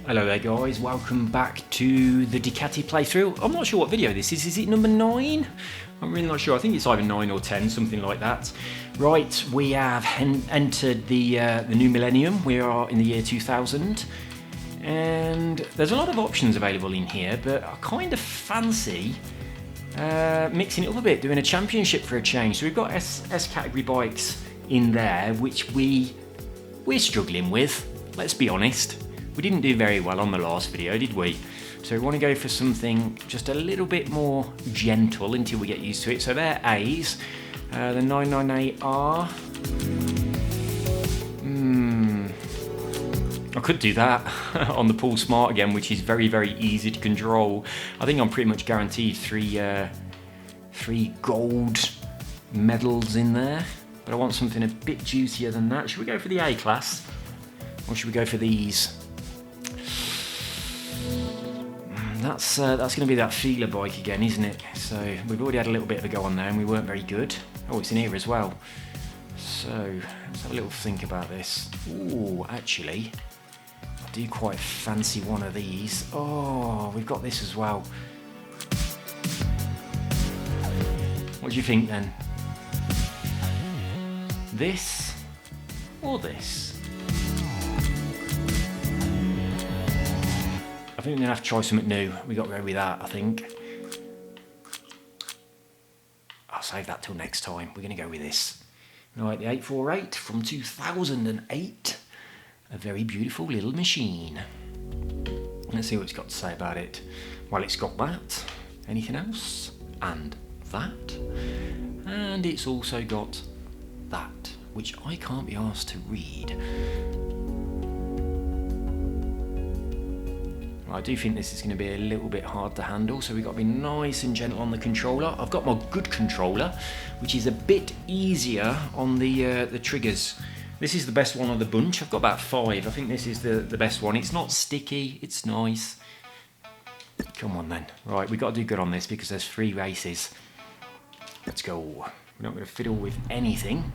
Hello there guys, welcome back to the Ducati playthrough. I'm not sure what video this is it number 9? I'm really not sure, I think it's either 9 or 10, something like that. Right, we have entered the new millennium, we are in the year 2000. And there's a lot of options available in here, but I kind of fancy mixing it up a bit, doing a championship for a change. So we've got S category bikes in there, which we're struggling with, let's be honest. We didn't do very well on the last video, did we? So we want to go for something just a little bit more gentle until we get used to it. So they're A's. The 998R. I could do that on the Pool Smart again, which is very, very easy to control. I think I'm pretty much guaranteed three gold medals in there. But I want something a bit juicier than that. Should we go for the A class? Or should we go for these? That's going to be that feeler bike again, isn't it? So we've already had a little bit of a go on there and we weren't very good. Oh, it's in here as well. So let's have a little think about this. Ooh, actually, I do quite fancy one of these. Oh, we've got this as well. What do you think then? This or this? I think we're going to have to try something new. We've got to go with that, I think. I'll save that till next time. We're going to go with this. Right, the 848 from 2008. A very beautiful little machine. Let's see what it's got to say about it. Well, it's got that. Anything else? And that. And it's also got that, which I can't be asked to read. I do think this is going to be a little bit hard to handle, so we've got to be nice and gentle on the controller. I've got my good controller, which is a bit easier on the triggers. This is the best one of the bunch. I've got about 5. I think this is the best one. It's not sticky, it's nice. Come on then. Right, we've got to do good on this because there's 3 races. Let's go. We're not going to fiddle with anything.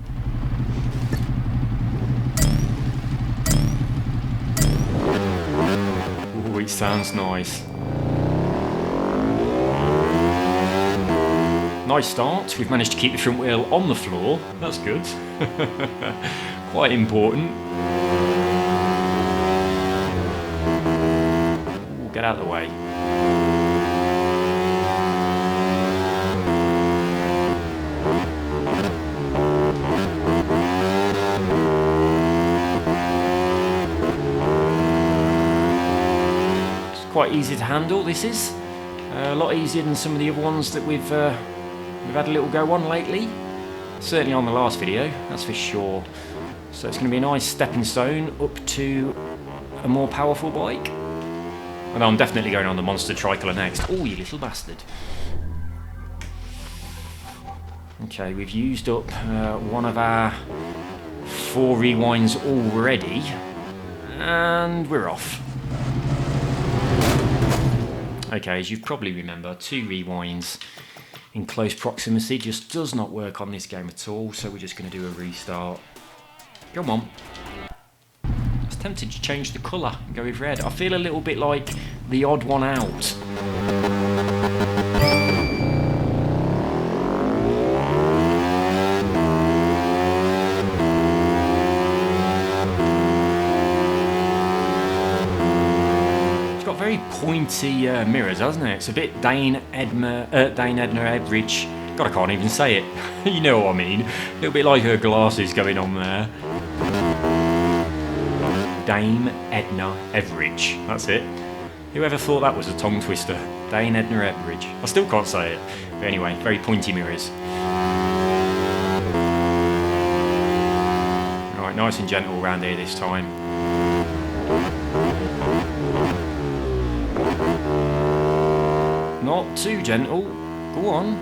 It sounds nice. Nice start. We've managed to keep the front wheel on the floor. That's good. Quite important. Ooh, get out of the way. Quite easy to handle, this is. A lot easier than some of the other ones that we've had a little go on lately. Certainly on the last video, that's for sure. So it's going to be a nice stepping stone up to a more powerful bike. And I'm definitely going on the Monster Tricolor next. Oh, you little bastard. Okay, we've used up one of our 4 rewinds already. And we're off. Okay, as you probably remember, 2 rewinds in close proximity just does not work on this game at all, so we're just going to do a restart. Come on. I was tempted to change the colour and go with red. I feel a little bit like the odd one out. Very pointy mirrors, hasn't it? It's a bit Dane Edna Everidge. God, I can't even say it. You know what I mean. A little bit like her glasses going on there. Dame Edna Everidge. That's it. Whoever thought that was a tongue twister? Dane Edna Everidge. I still can't say it. But anyway, very pointy mirrors. Alright, nice and gentle around here this time. Not too gentle. Go on.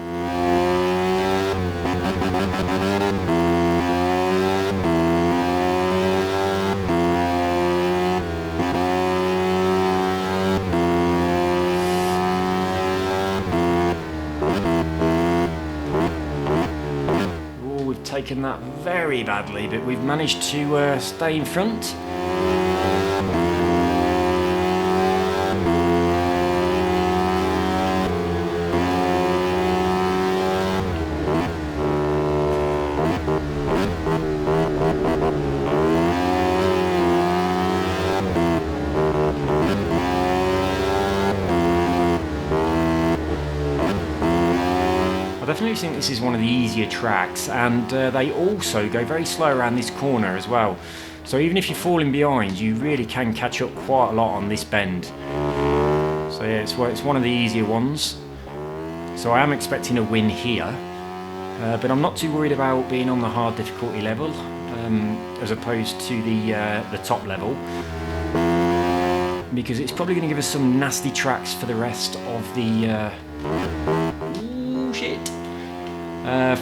Oh, we've taken that very badly, but we've managed to stay in front. definitely think this is one of the easier tracks, and they also go very slow around this corner as well. So even if you're falling behind, you really can catch up quite a lot on this bend. So yeah, it's one of the easier ones. So I am expecting a win here, but I'm not too worried about being on the hard difficulty level as opposed to the top level, because it's probably going to give us some nasty tracks for the rest of the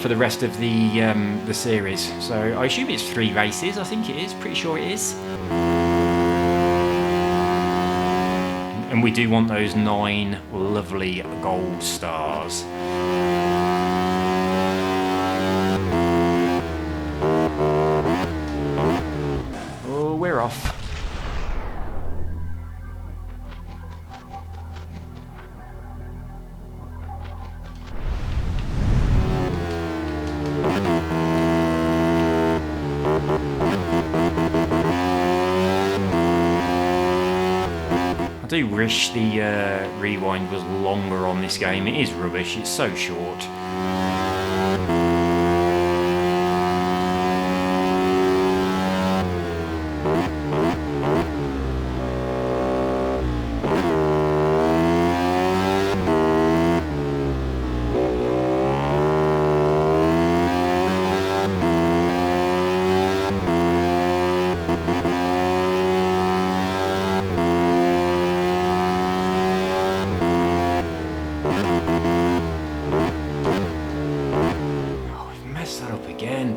for the rest of the series. So I assume it's 3 races. I think it is. Pretty sure it is. And we do want those 9 lovely gold stars. Oh, we're off. I do wish the rewind was longer on this game. It is rubbish, it's so short.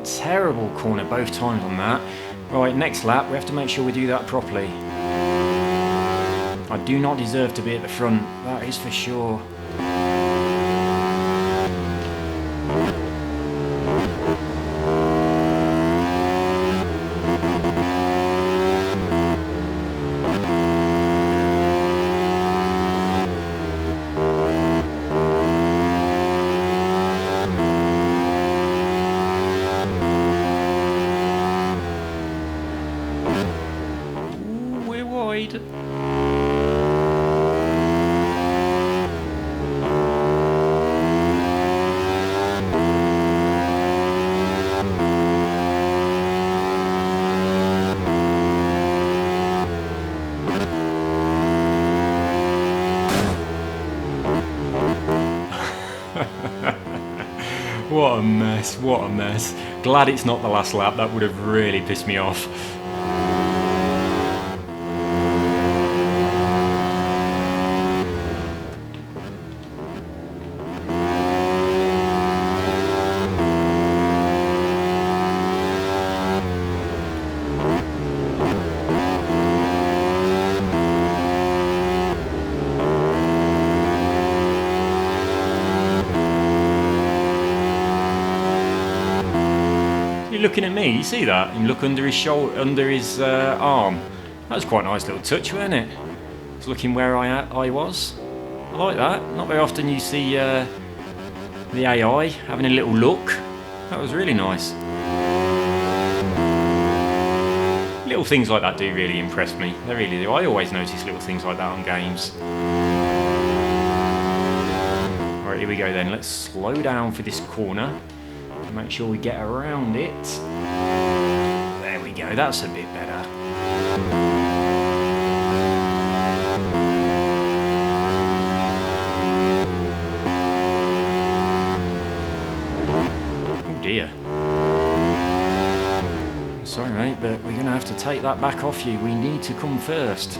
Terrible corner both times on that. Right, next lap we have to make sure we do that properly. I do not deserve to be at the front, that is for sure. What a mess, what a mess. Glad it's not the last lap, that would have really pissed me off. Looking at me, you see that? And look under his shoulder, under his arm. That was quite a nice little touch, wasn't it? Just looking where I was. I like that. Not very often you see the AI having a little look. That was really nice. Little things like that do really impress me. They really do. I always notice little things like that on games. Alright, here we go then. Let's slow down for this corner. Make sure we get around it. There we go, that's a bit better. Oh dear. Sorry mate, but we're going to have to take that back off you. We need to come first.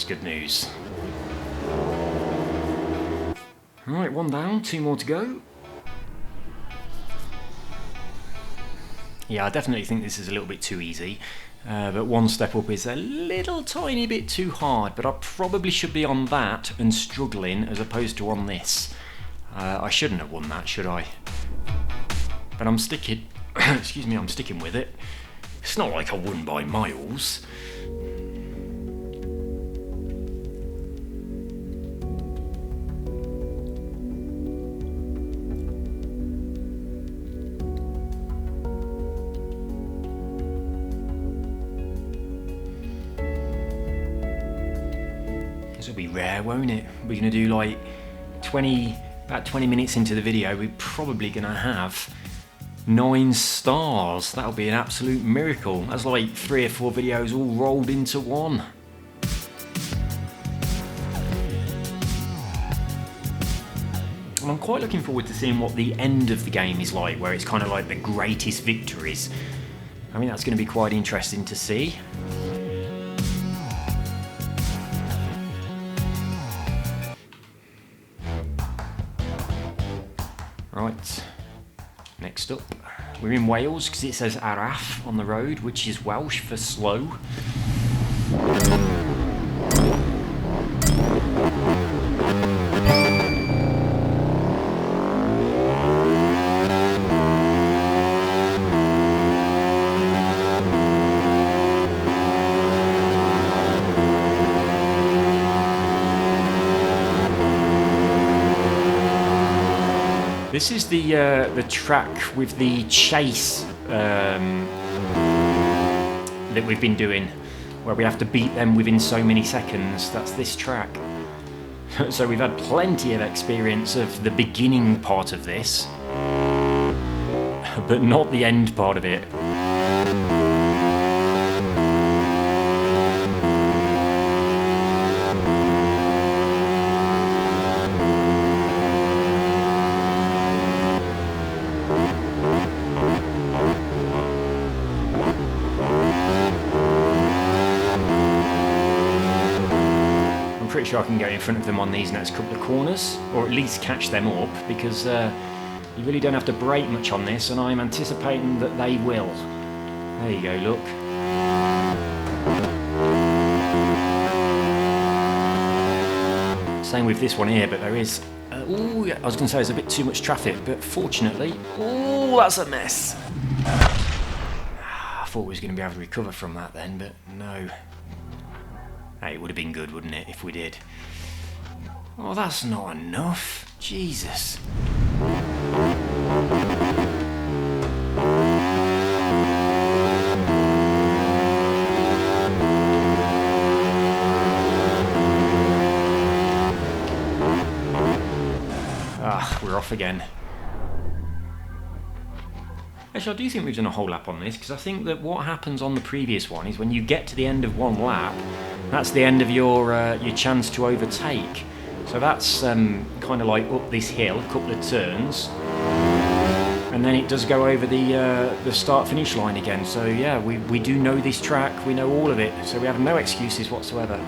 Good news. Right, 1 down, 2 more to go. Yeah, I definitely think this is a little bit too easy. But one step up is a little tiny bit too hard, but I probably should be on that and struggling as opposed to on this. I shouldn't have won that, should I? But I'm sticking, excuse me, I'm sticking with it. It's not like I won by miles. This will be rare, won't it? We're gonna do like about 20 minutes into the video, we're probably gonna have 9 stars. That'll be an absolute miracle. That's like 3 or 4 videos all rolled into one. And I'm quite looking forward to seeing what the end of the game is like, where it's kind of like the greatest victories. I mean, that's going to be quite interesting to see. Right, next up, we're in Wales because it says Araf on the road, which is Welsh for slow. This is the track with the chase that we've been doing, where we have to beat them within so many seconds. That's this track. So we've had plenty of experience of the beginning part of this, but not the end part of it. Pretty sure I can get in front of them on these next couple of corners, or at least catch them up, because you really don't have to brake much on this, and I'm anticipating that they will. There you go, look. Same with this one here, but there is... ooh, I was going to say there's a bit too much traffic, but fortunately... ooh, that's a mess! I thought we was going to be able to recover from that then, but no. Hey, it would have been good, wouldn't it, if we did? Oh, that's not enough. Jesus. Ah, we're off again. Actually, I do think we've done a whole lap on this, because I think that what happens on the previous one is when you get to the end of one lap, that's the end of your chance to overtake. So that's kind of like up this hill, a couple of turns, and then it does go over the start-finish line again. So yeah, we do know this track, we know all of it, so we have no excuses whatsoever.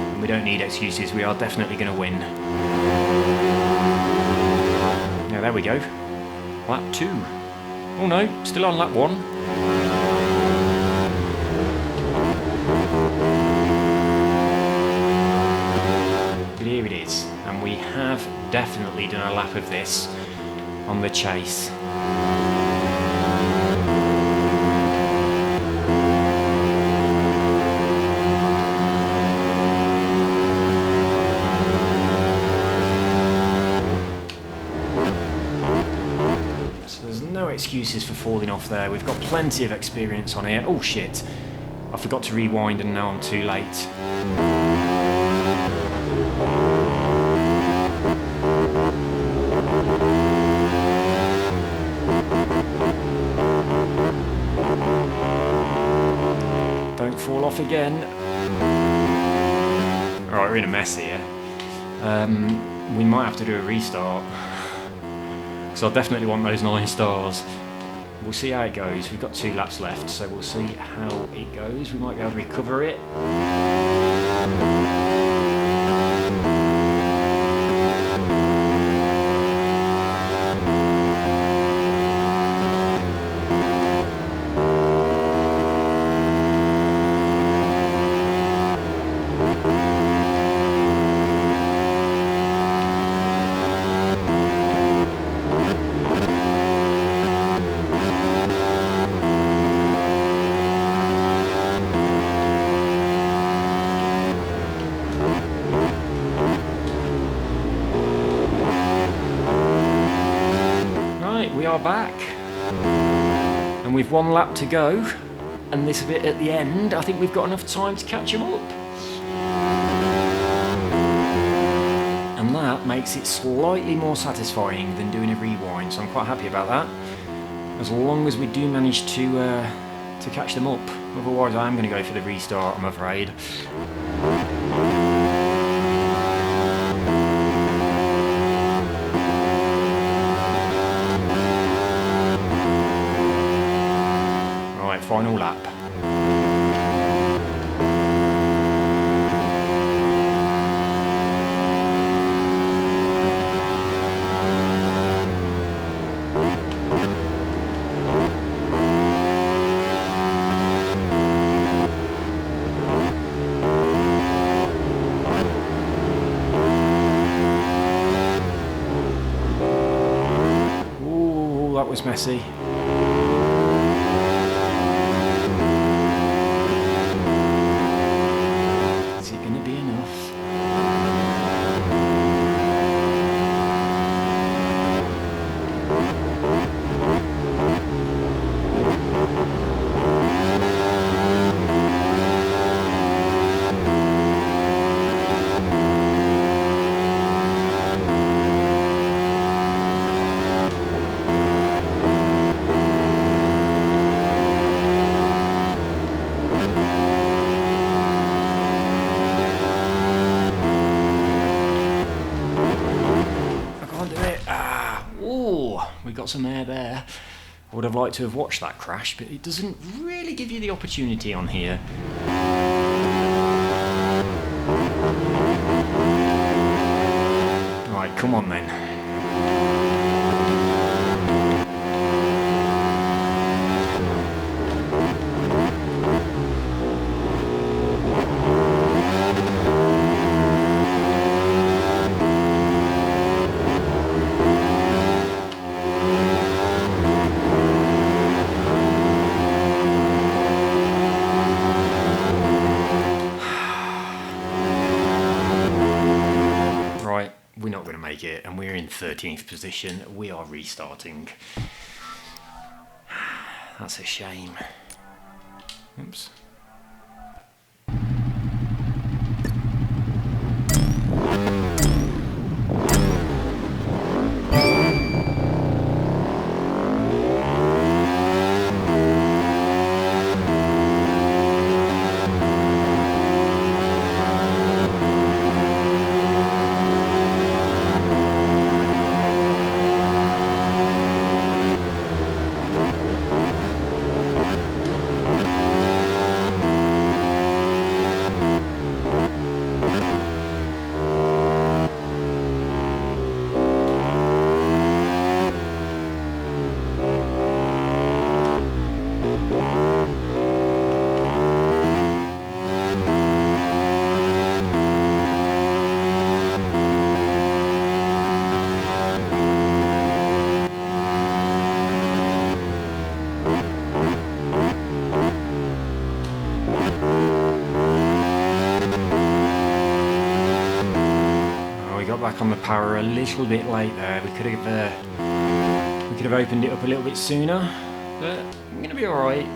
And we don't need excuses, we are definitely going to win. Now there we go, lap 2. Oh no, still on lap 1. But here it is, and we have definitely done a lap of this on the chase. So there's no excuses for falling off there. We've got plenty of experience on here. Oh shit, I forgot to rewind and now I'm too late. Don't fall off again. Alright, we're in a mess here. We might have to do a restart. So I definitely want those 9 stars. We'll see how it goes. We've got 2 laps left, so we'll see how it goes. We might be able to recover it. are back. And with one lap to go, and this bit at the end, I think we've got enough time to catch him up. And that makes it slightly more satisfying than doing a rewind, so I'm quite happy about that. As long as we do manage to catch them up. Otherwise I am going to go for the restart, I'm afraid. Right, final lap. That was messy. Is it going to be enough? We got some air there. I would have liked to have watched that crash, but it doesn't really give you the opportunity on here. Right, come on then. We're not going to make it, and we're in 13th position. We are restarting. That's a shame. Oops. Back on the power a little bit late there. We could have opened it up a little bit sooner, but we're gonna be all right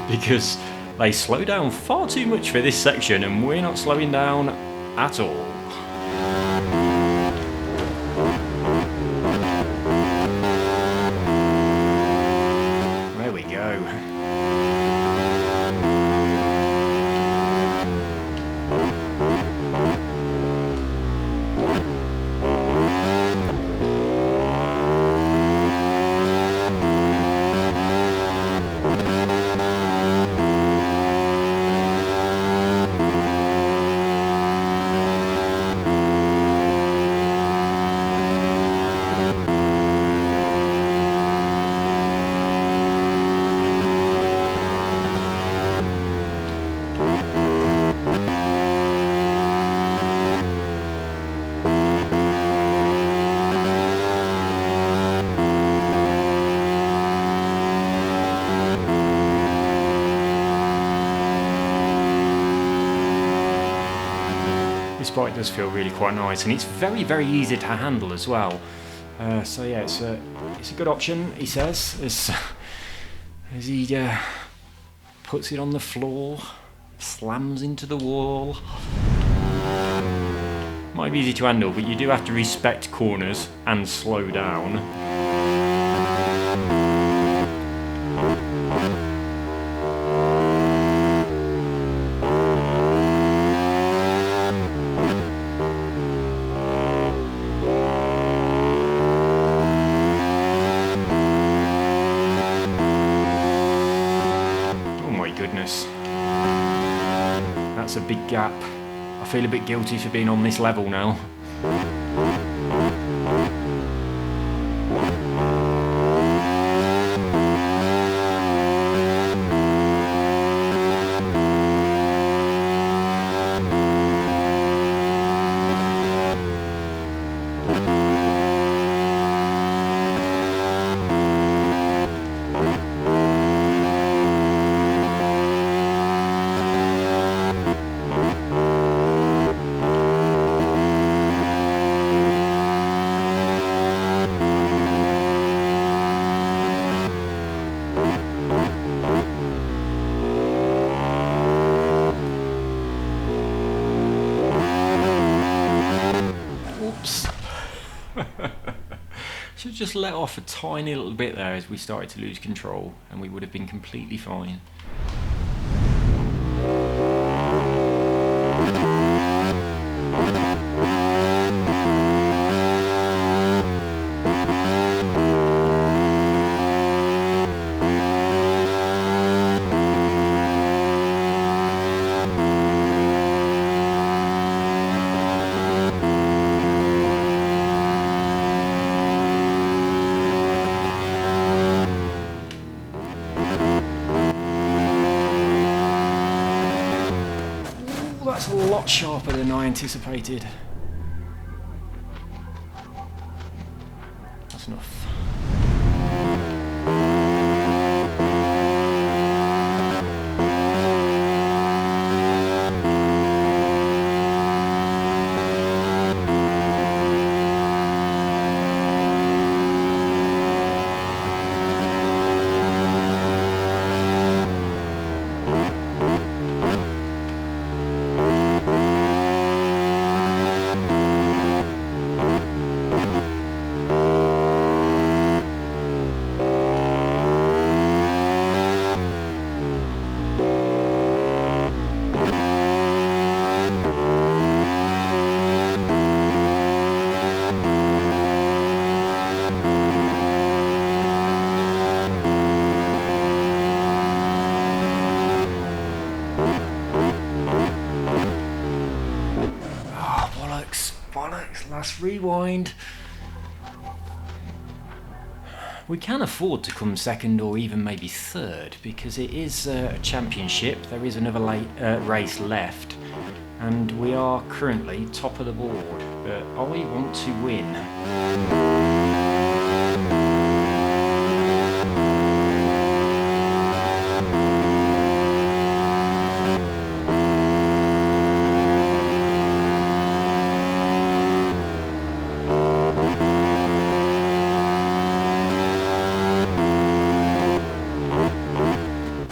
because they slow down far too much for this section, and we're not slowing down at all. There we go. This bike does feel really quite nice, and it's very, very easy to handle as well. So yeah, it's a good option, he says, as he puts it on the floor, slams into the wall. Might be easy to handle, but you do have to respect corners and slow down. Oh my goodness. That's a big gap. I feel a bit guilty for being on this level now. Should have just let off a tiny little bit there as we started to lose control, and we would have been completely fine. That's a lot sharper than I anticipated. That's enough. Bollocks, last rewind. We can afford to come second or even maybe third because it is a championship. There is another race left and we are currently top of the board, but I want to win.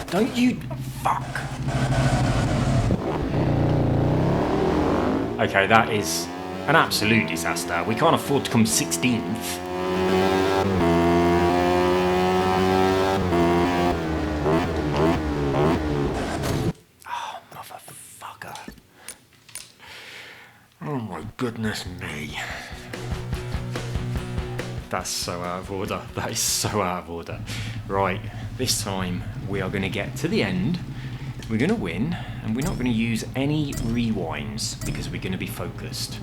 Don't you fuck. Okay, that is an absolute disaster. We can't afford to come 16th. Oh, motherfucker. Oh my goodness me. That's so out of order. That is so out of order. Right, this time we are going to get to the end, we're going to win, and we're not going to use any rewinds because we're going to be focused.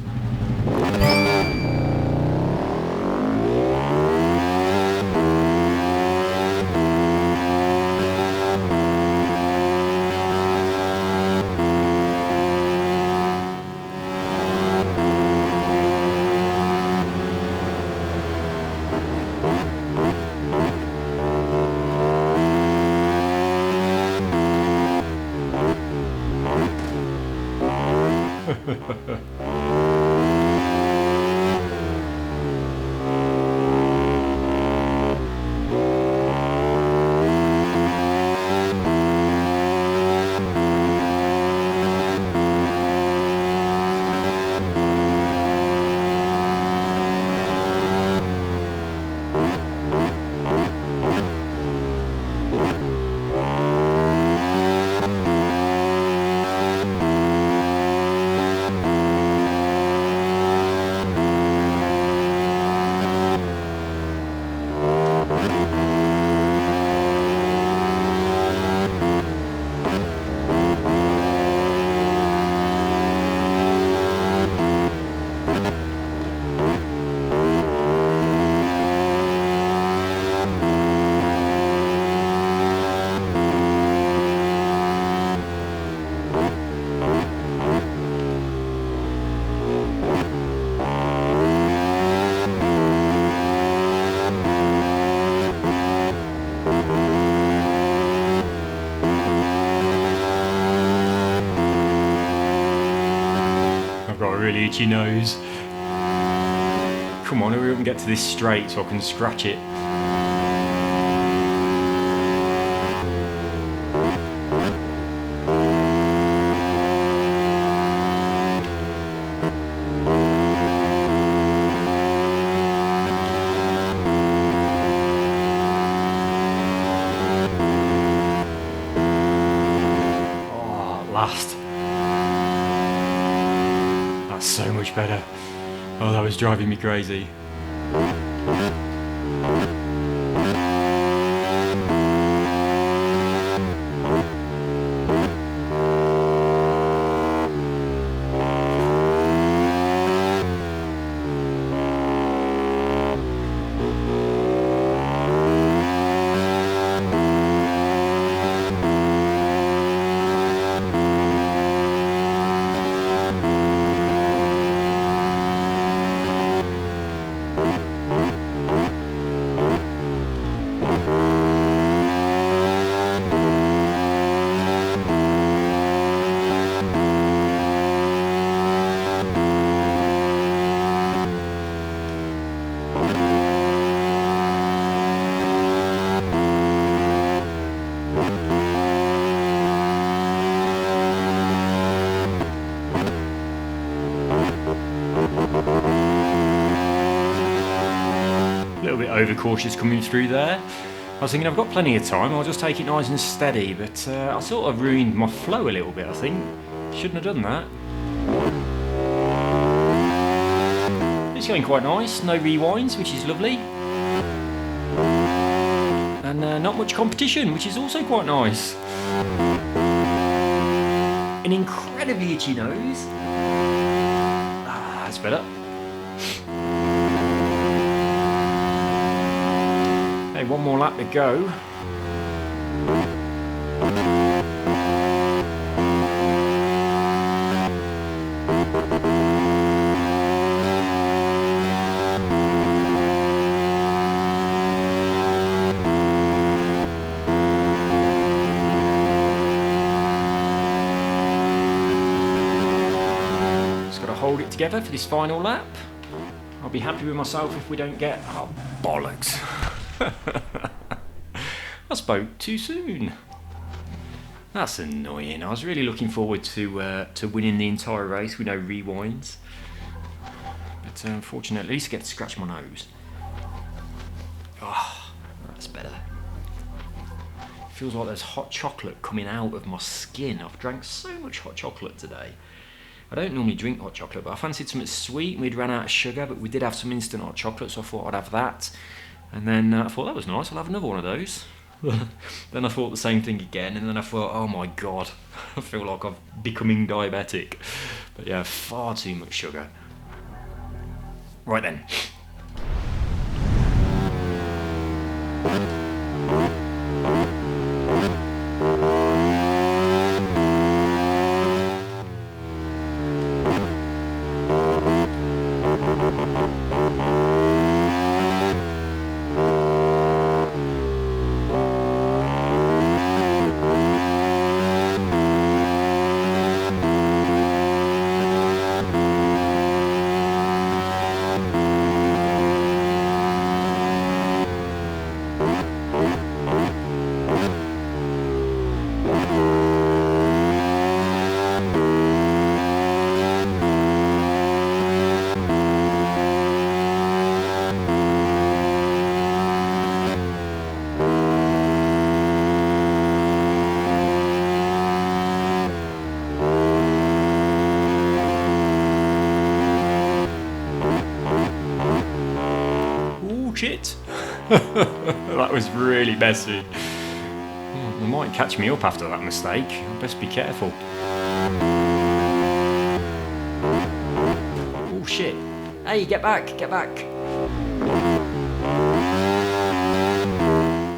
really itchy nose. Come on, hurry up and get to this straight so I can scratch it. Last. That's so much better. Oh, that was driving me crazy. A little bit overcautious coming through there. I was thinking I've got plenty of time, I'll just take it nice and steady, but I sort of ruined my flow a little bit, I think. Shouldn't have done that. It's going quite nice, no rewinds, which is lovely. And not much competition, which is also quite nice. An incredibly itchy nose. Ah, that's better. Okay, one more lap to go. Just got to hold it together for this final lap. I'll be happy with myself if we don't get... Oh, bollocks. I spoke too soon. That's annoying. I was really looking forward to winning the entire race with no rewinds. But unfortunately, at least I get to scratch my nose. Oh, that's better. Feels like there's hot chocolate coming out of my skin. I've drank so much hot chocolate today. I don't normally drink hot chocolate, but I fancied something sweet. We'd ran out of sugar, but we did have some instant hot chocolate, so I thought I'd have that. And then I thought that was nice, I'll have another one of those. Then I thought the same thing again, and then I thought, oh my god, I feel like I'm becoming diabetic. But yeah, far too much sugar. Right then. Shit. That was really messy. They might catch me up after that mistake. I best be careful. Oh shit. Hey, get back, get back.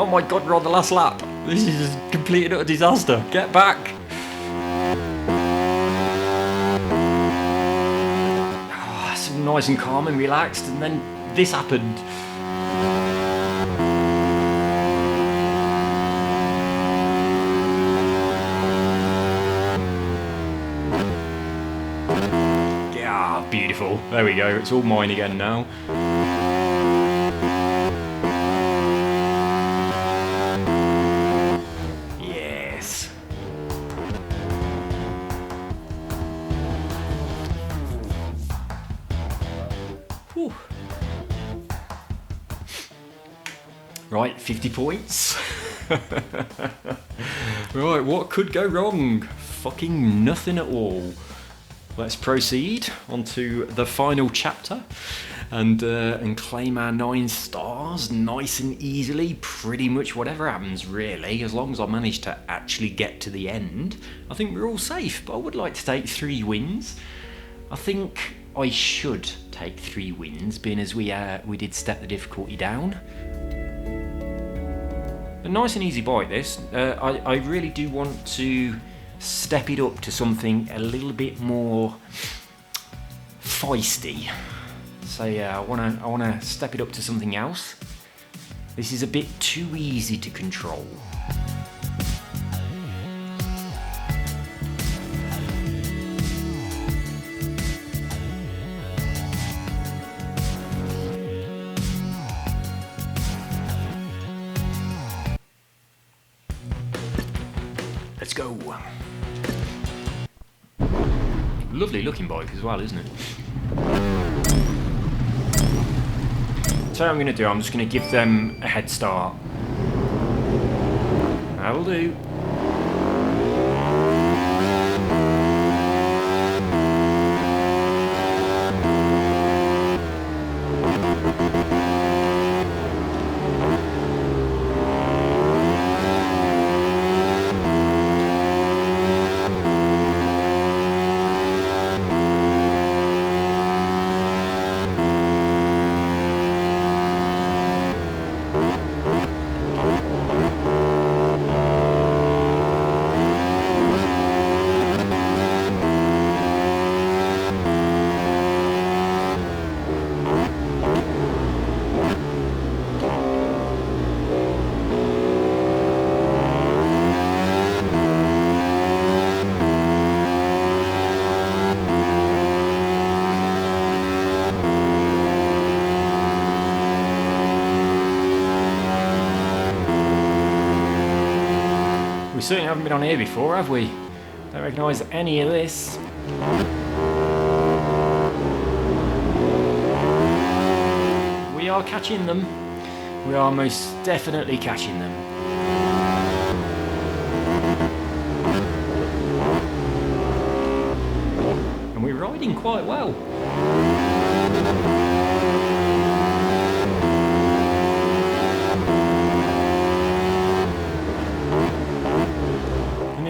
Oh my god, we're on the last lap. This is a complete and utter disaster. Get back. Oh, that's nice and calm and relaxed, and then this happened. beautiful. There we go. It's all mine again now. Yes. Whew. Right, 50 points. Right, what could go wrong? Fucking nothing at all. Let's proceed on to the final chapter and claim our 9 stars nice and easily. Pretty much whatever happens, really, as long as I manage to actually get to the end, I think we're all safe. But I would like to take 3 wins. I think I should take 3 wins, being as we did step the difficulty down. A nice and easy bike, this. I really do want to step it up to something a little bit more feisty. So yeah, I wanna step it up to something else. This is a bit too easy to control. Let's go. Lovely looking bike as well, isn't it? So what I'm going to do, I'm just going to give them a head start. That'll do. We certainly haven't been on here before, have we? Don't recognise any of this. We are catching them. We are most definitely catching them. And we're riding quite well.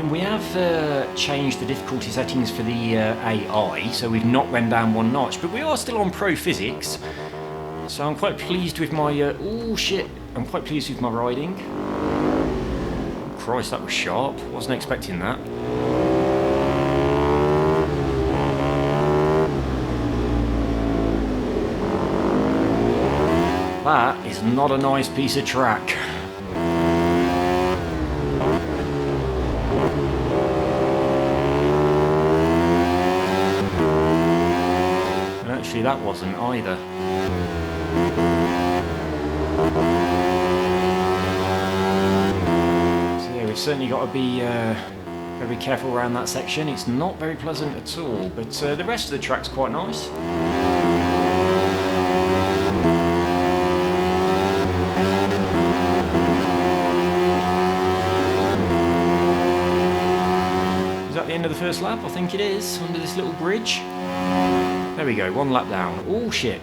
We have changed the difficulty settings for the AI, so we've not went down 1 notch, but we are still on Pro Physics, so I'm quite pleased with my, I'm quite pleased with my riding. Christ, that was sharp, wasn't expecting that. That is not a nice piece of track. Actually, that wasn't either. So yeah, we've certainly got to be very careful around that section. It's not very pleasant at all, but the rest of the track's quite nice. Is that the end of the first lap? I think it is, under this little bridge. There we go, 1 lap down. Oh shit.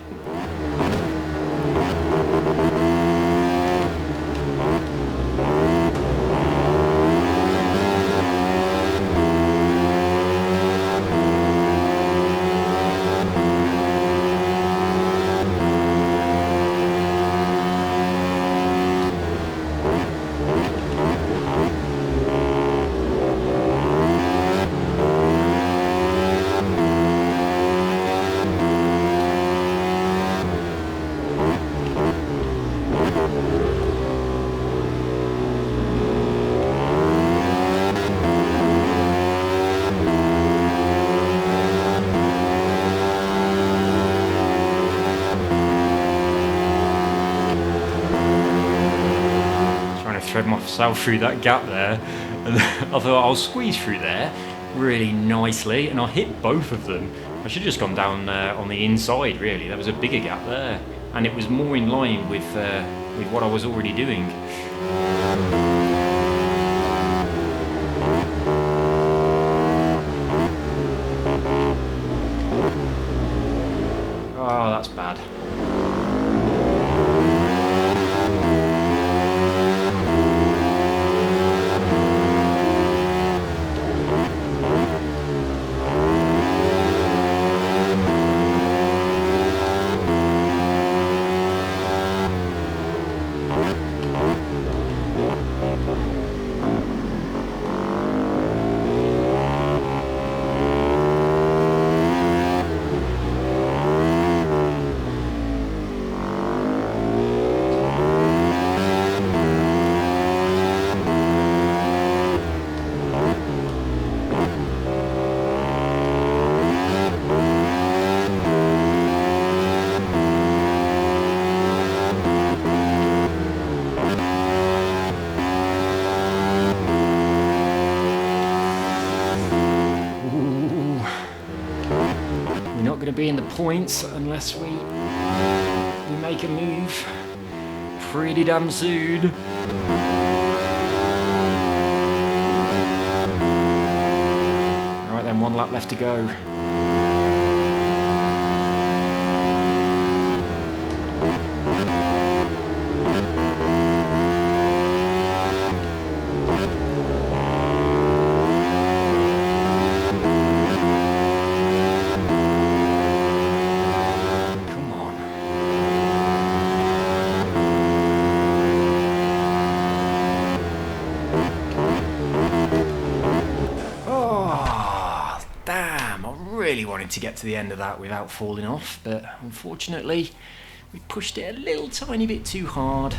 thread myself through that gap there, and I thought I'll squeeze through there really nicely, and I hit both of them. I should have just gone down on the inside, really. There was a bigger gap there, and it was more in line with what I was already doing. Oh, that's bad. Going to be in the points unless we make a move pretty damn soon. Alright then, one lap left to go. Really wanted to get to the end of that without falling off, but unfortunately we pushed it a little tiny bit too hard.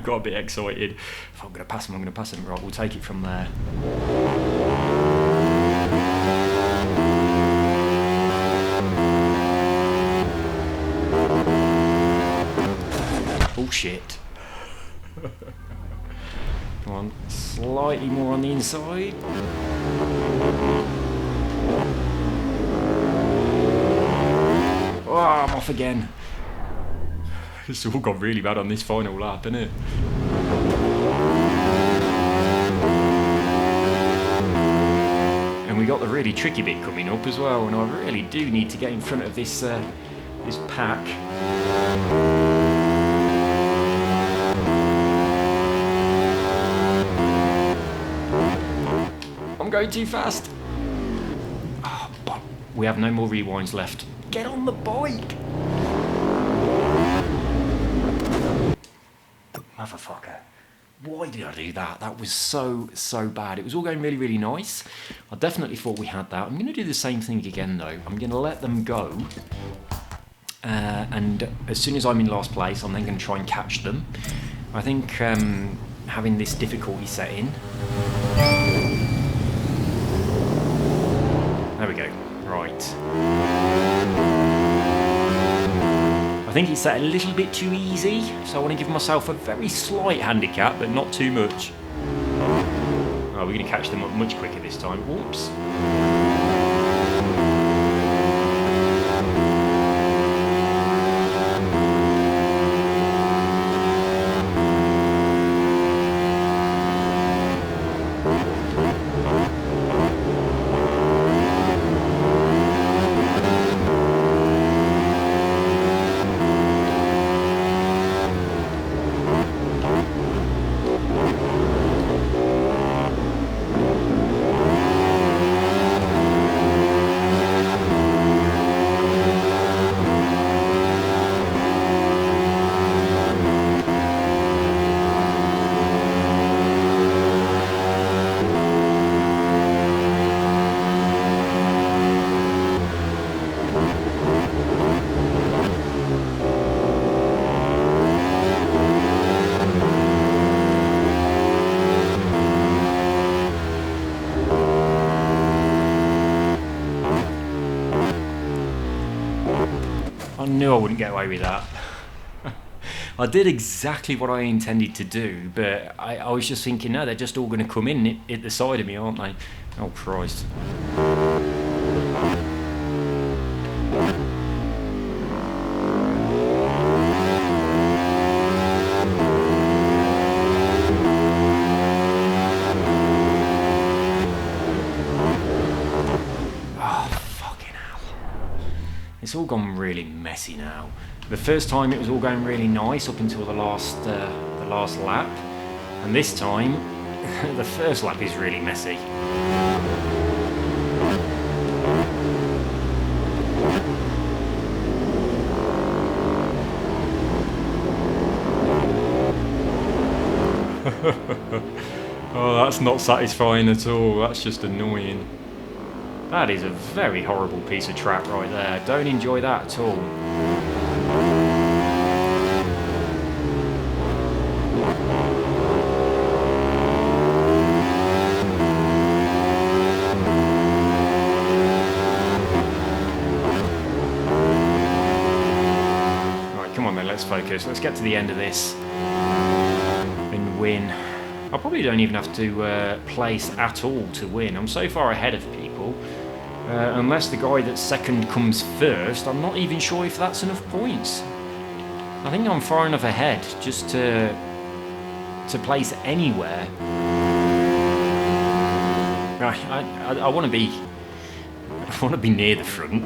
Got a bit excited. If I'm going to pass him, I'm going to pass him. Right, we'll take it from there. Oh shit. Come on, slightly more on the inside. Oh, I'm off again. It's all gone really bad on this final lap, isn't it? And we got the really tricky bit coming up as well, and I really do need to get in front of this this pack. I'm going too fast. Oh, but we have no more rewinds left. Get on the bike! Motherfucker. Why did I do that? That was so bad. It was all going really, really nice. I definitely thought we had that. I'm going to do the same thing again, though. I'm going to let them go. And as soon as I'm in last place, I'm then going to try and catch them. I think having this difficulty set in. There we go. Right. I think it's set a little bit too easy, so I want to give myself a very slight handicap, but not too much. Oh, we're going to catch them up much quicker this time. Whoops. I knew I wouldn't get away with that. I did exactly what I intended to do, but I was just thinking, no, they're just all going to come in at the side of me, aren't they? Oh, Christ. It's all gone really messy now. The first time it was all going really nice up until the last lap, and this time the first lap is really messy. Oh, that's not satisfying at all. That's just annoying. That is a very horrible piece of track right there. Don't enjoy that at all. Right, come on then, let's focus. Let's get to the end of this and win. I probably don't even have to place at all to win. I'm so far ahead of people. Unless the guy that's second comes first, I'm not even sure if that's enough points. I think I'm far enough ahead just to place anywhere. I want to be near the front.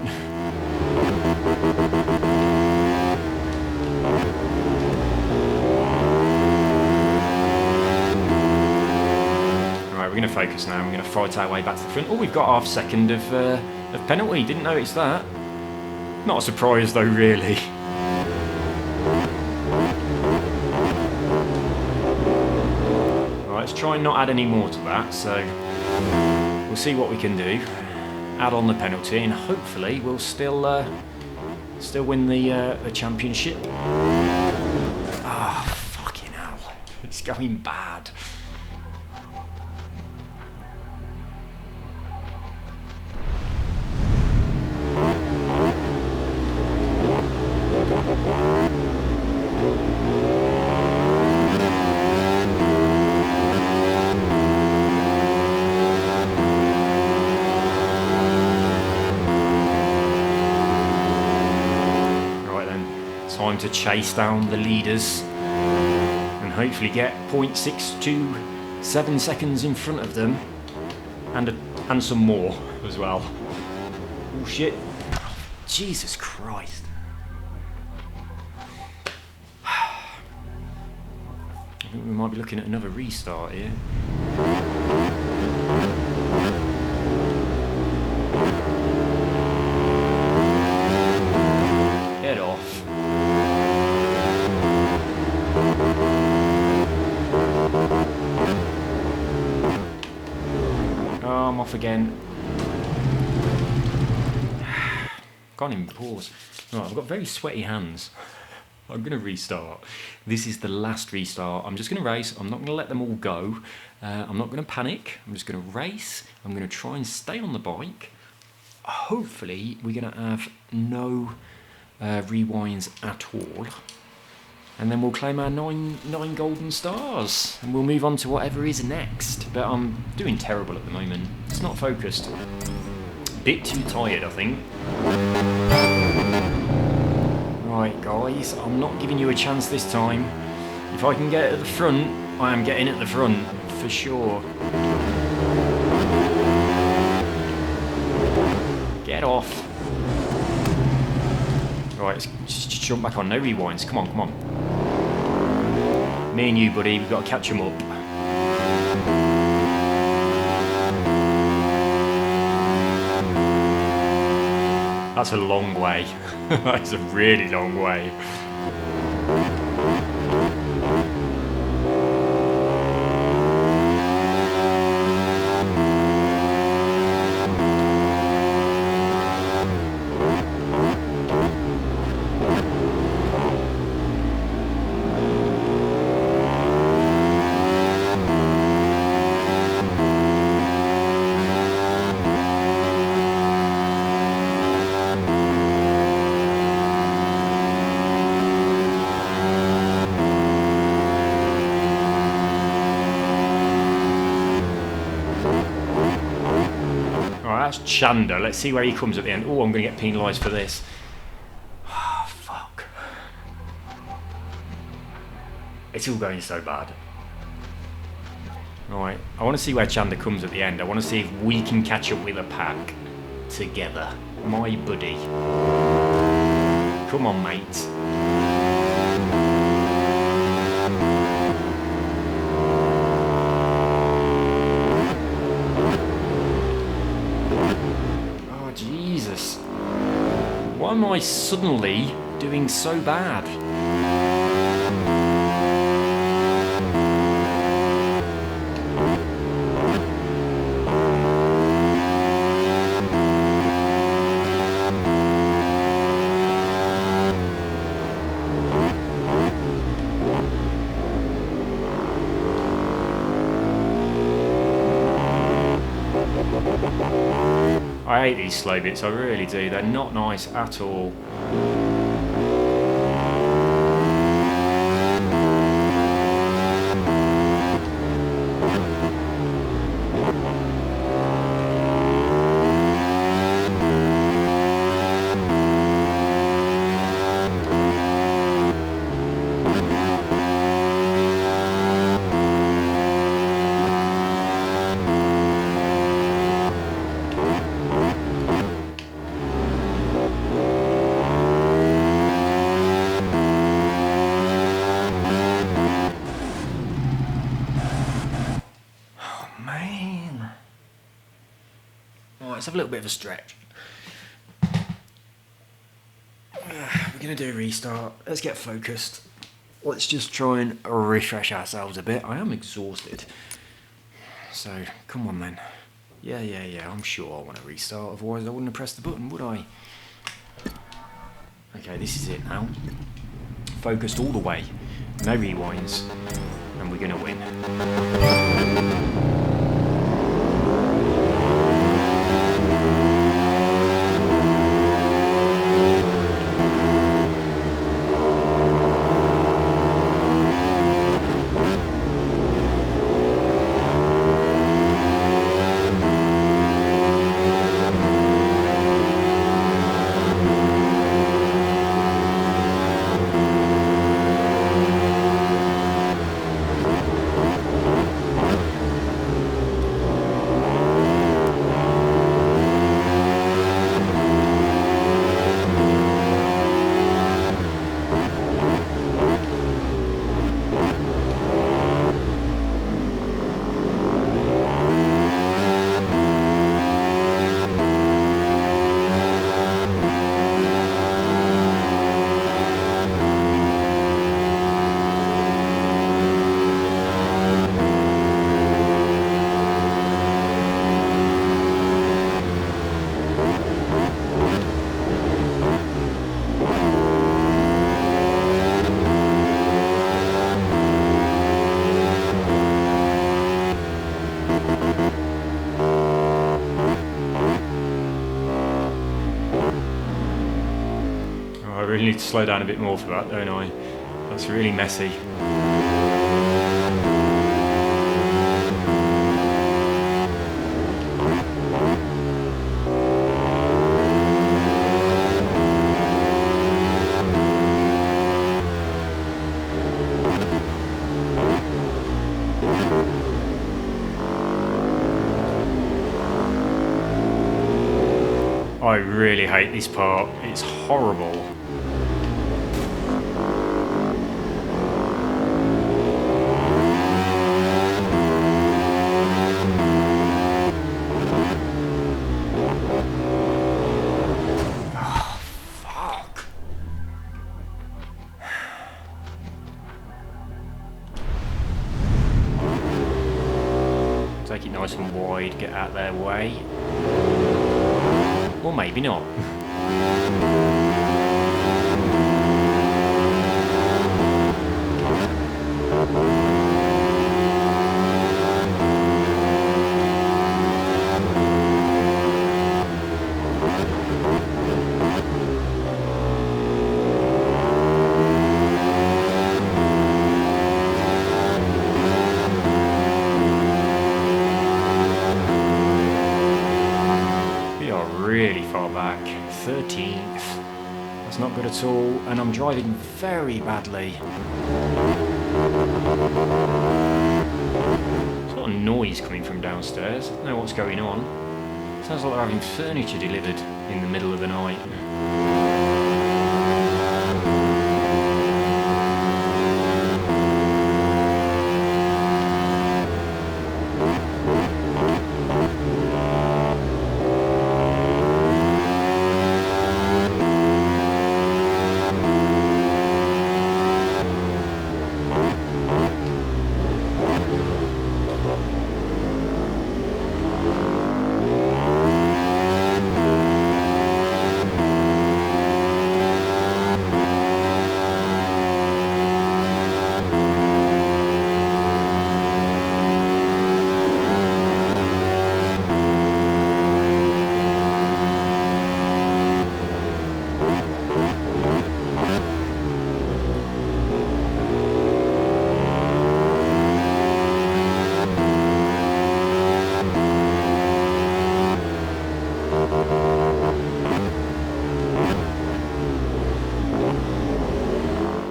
We're going to focus now. We're going to fight our way back to the front. Oh, we've got half second of penalty. Didn't notice that. Not a surprise though, really. Right, let's try and not add any more to that. So we'll see what we can do. Add on the penalty, and hopefully we'll still win the championship. Ah, fucking hell! It's going bad. Time to chase down the leaders and hopefully get 0.627 seconds in front of them, and some more as well. Oh shit. Jesus Christ. I think we might be looking at another restart here. Get off. Oh, I'm off again. Can't even pause. Right, I've got very sweaty hands. I'm going to restart. This is the last restart. I'm just going to race. I'm not going to let them all go. I'm not going to panic. I'm just going to race. I'm going to try and stay on the bike. Hopefully, we're going to have no rewinds at all. And then we'll claim our nine golden stars. And we'll move on to whatever is next. But I'm doing terrible at the moment. It's not focused. Bit too tired, I think. Right, guys, I'm not giving you a chance this time. If I can get at the front, I am getting at the front, for sure. Get off. Right, let's just jump back on. No rewinds. Come on, come on. Me and you, buddy, we've got to catch him up. That's a long way. That's a really long way. That's Chanda. Let's see where he comes at the end. Oh, I'm going to get penalised for this. Oh, fuck. It's all going so bad. Right, I want to see where Chanda comes at the end. I want to see if we can catch up with the pack together. My buddy. Come on, mate. Oh, Jesus. Why am I suddenly doing so bad? I hate these slow bits, I really do. They're not nice at all. Let's have a little bit of a stretch. We're going to do a restart. Let's get focused. Let's just try and refresh ourselves a bit. I am exhausted. So, come on then. Yeah, I'm sure I want to restart. Otherwise I wouldn't have pressed the button, would I? Okay, this is it now. Focused all the way. No rewinds. And we're going to win. I really need to slow down a bit more for that, don't I? That's really messy. I really hate this part. It's horrible. Take it nice and wide, get out their way. Or maybe not. That's not good at all, and I'm driving very badly. There's a lot of noise coming from downstairs. I don't know what's going on. Sounds like they're having furniture delivered in the middle of the night.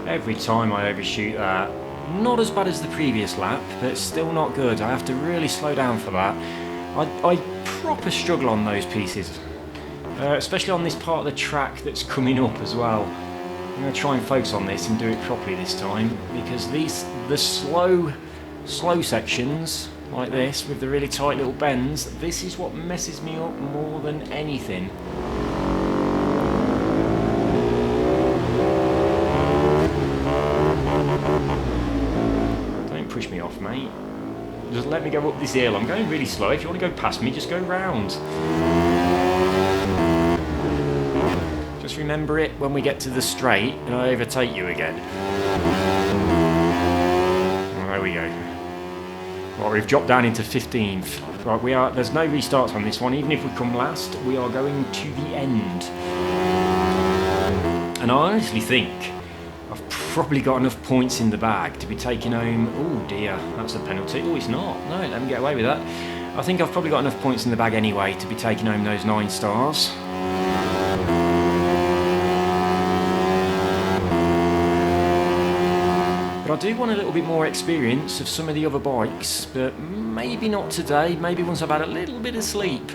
Every time I overshoot that. Not as bad as the previous lap, but still not good. I have to really slow down for that. I proper struggle on those pieces, especially on this part of the track that's coming up as well. I'm going to try and focus on this and do it properly this time, because the slow sections like this with the really tight little bends, this is what messes me up more than anything. Push me off, mate. Just let me go up this hill. I'm going really slow. If you want to go past me, just go round. Just remember it when we get to the straight and I overtake you again. Well, there we go. Right, we've dropped down into 15th. Right, there's no restarts on this one. Even if we come last, we are going to the end. And I honestly think I've probably got enough points in the bag to be taking home. Oh dear, that's a penalty. Oh, it's not. No, let me get away with that. I think I've probably got enough points in the bag anyway to be taking home those 9 stars. But I do want a little bit more experience of some of the other bikes, but maybe not today. Maybe once I've had a little bit of sleep,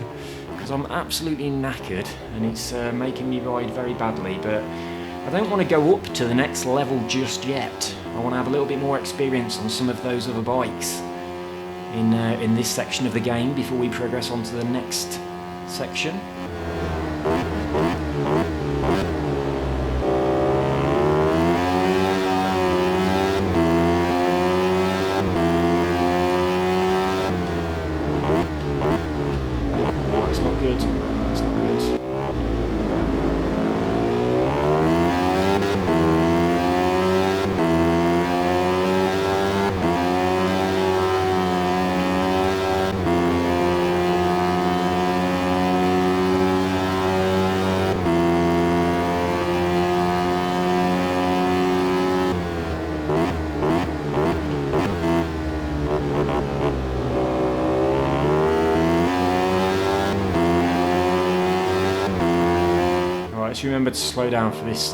because I'm absolutely knackered and it's making me ride very badly. But I don't want to go up to the next level just yet. I want to have a little bit more experience on some of those other bikes in this section of the game before we progress on to the next section. Oh, it's not good. It's not good. Let's remember to slow down for this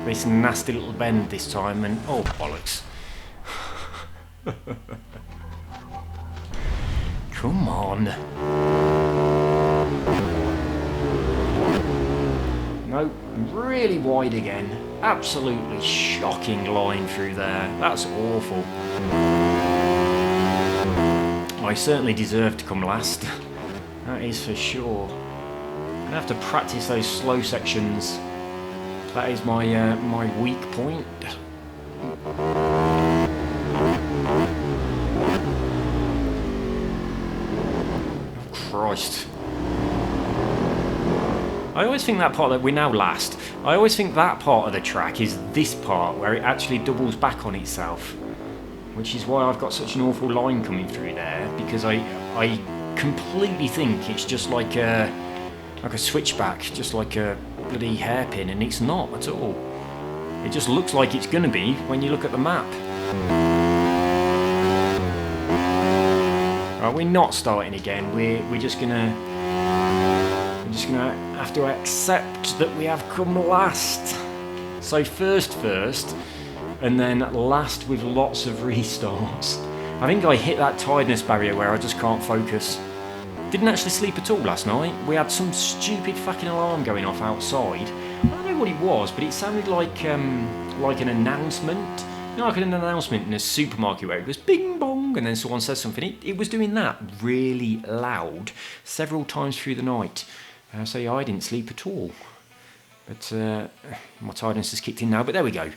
this nasty little bend this time, and oh bollocks. Come on. No, really wide again. Absolutely shocking line through there. That's awful. I certainly deserve to come last. That is for sure. I have to practice those slow sections. That is my my weak point. Christ. I always think that part that we're now last. I always think that part of the track is this part where it actually doubles back on itself, which is why I've got such an awful line coming through there, because I completely think it's just like a switchback, just like a bloody hairpin, and it's not at all. It just looks like it's going to be when you look at the map. Right, we're not starting again. We're just gonna have to accept that we have come last. So first, and then last with lots of restarts. I think I hit that tiredness barrier where I just can't focus. Didn't actually sleep at all last night. We had some stupid fucking alarm going off outside. I don't know what it was, but it sounded like an announcement. You know, like an announcement in a supermarket where it goes bing bong and then someone says something. It was doing that really loud several times through the night. So yeah, I didn't sleep at all. But my tiredness has kicked in now, but there we go.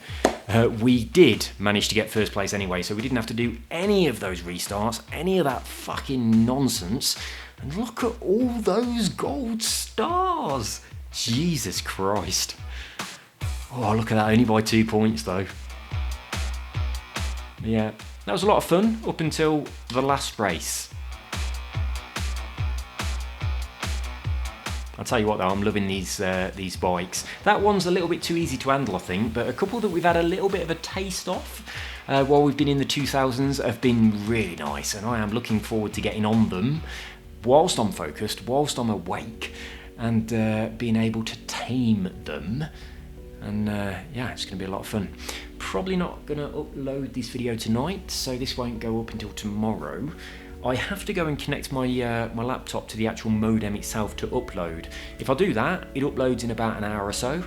We did manage to get first place anyway, so we didn't have to do any of those restarts, any of that fucking nonsense. And look at all those gold stars. Jesus Christ. Oh, look at that, only by 2 points though. Yeah, that was a lot of fun up until the last race. I'll tell you what though, I'm loving these bikes. That one's a little bit too easy to handle, I think, but a couple that we've had a little bit of a taste of while we've been in the 2000s have been really nice, and I am looking forward to getting on them whilst I'm focused, whilst I'm awake, and being able to tame them. And yeah, it's going to be a lot of fun. Probably not going to upload this video tonight, so this won't go up until tomorrow. I have to go and connect my my laptop to the actual modem itself to upload. If I do that, it uploads in about an hour or so.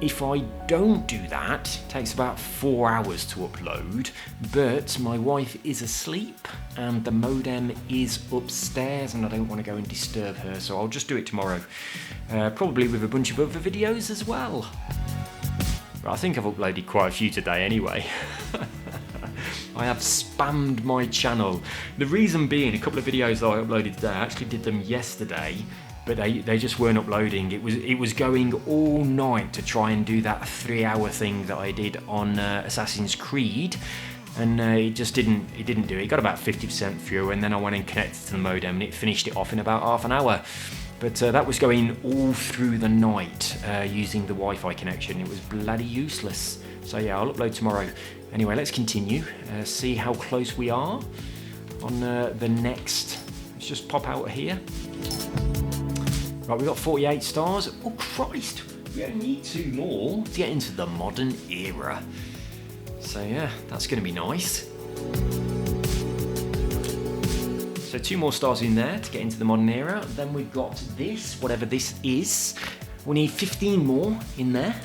If I don't do that, it takes about 4 hours to upload, but my wife is asleep and the modem is upstairs and I don't want to go and disturb her, so I'll just do it tomorrow. Probably with a bunch of other videos as well. But I think I've uploaded quite a few today anyway. I have spammed my channel. The reason being, a couple of videos that I uploaded today, I actually did them yesterday, but they just weren't uploading. It was going all night to try and do that 3-hour thing that I did on Assassin's Creed, and it just didn't do it. It got about 50% through, and then I went and connected to the modem, and it finished it off in about half an hour. But that was going all through the night using the Wi-Fi connection. It was bloody useless. So yeah, I'll upload tomorrow. Anyway, let's continue. See how close we are on the next. Let's just pop out of here. Right, we've got 48 stars. Oh Christ, we only need 2 more to get into the modern era. So yeah, that's going to be nice. So 2 more stars in there to get into the modern era. Then we've got this, whatever this is. We need 15 more in there.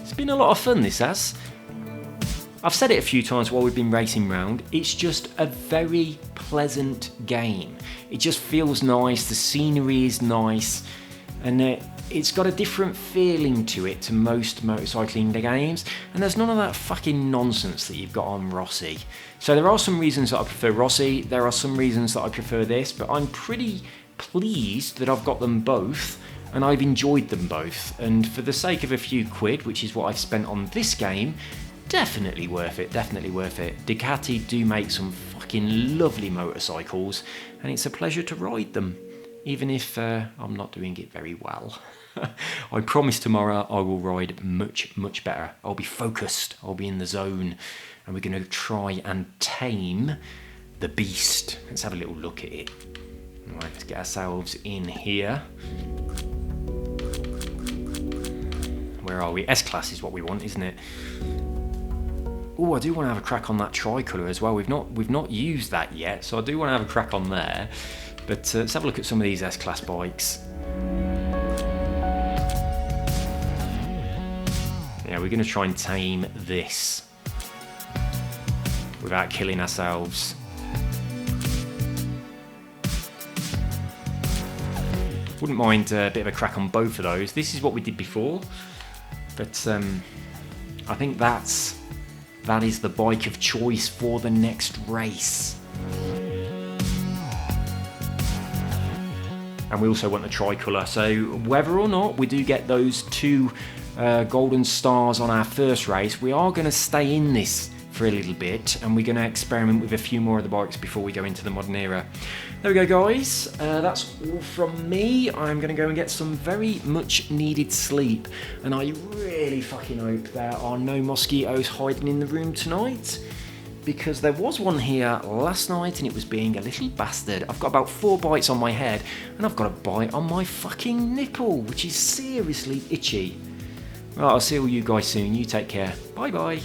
It's been a lot of fun, this has. I've said it a few times while we've been racing round. It's just a very pleasant game. It just feels nice, the scenery is nice, and it's got a different feeling to it to most motorcycling games, and there's none of that fucking nonsense that you've got on Rossi. So there are some reasons that I prefer Rossi, there are some reasons that I prefer this, but I'm pretty pleased that I've got them both, and I've enjoyed them both, and for the sake of a few quid, which is what I've spent on this game, definitely worth it, definitely worth it. Ducati do make some fucking lovely motorcycles, and it's a pleasure to ride them, even if I'm not doing it very well. I promise tomorrow I will ride much, much better. I'll be focused, I'll be in the zone, and we're going to try and tame the beast. Let's have a little look at it. All right, let's get ourselves in here. Where are we? S-Class is what we want, isn't it? Oh, I do want to have a crack on that tricolour as well. We've not used that yet, so I do want to have a crack on there. But let's have a look at some of these S-Class bikes. Yeah, we're going to try and tame this without killing ourselves. Wouldn't mind a bit of a crack on both of those. This is what we did before, but I think that is the bike of choice for the next race. And we also want the tricolour, so whether or not we do get those 2 golden stars on our first race, we are going to stay in this for a little bit, and we're going to experiment with a few more of the bikes before we go into the modern era. There we go, guys. That's all from me. I'm going to go and get some very much needed sleep, and I really fucking hope there are no mosquitoes hiding in the room tonight. because there was one here last night and it was being a little bastard. I've got about 4 bites on my head and I've got a bite on my fucking nipple, which is seriously itchy. Right, I'll see all you guys soon. You take care. Bye bye.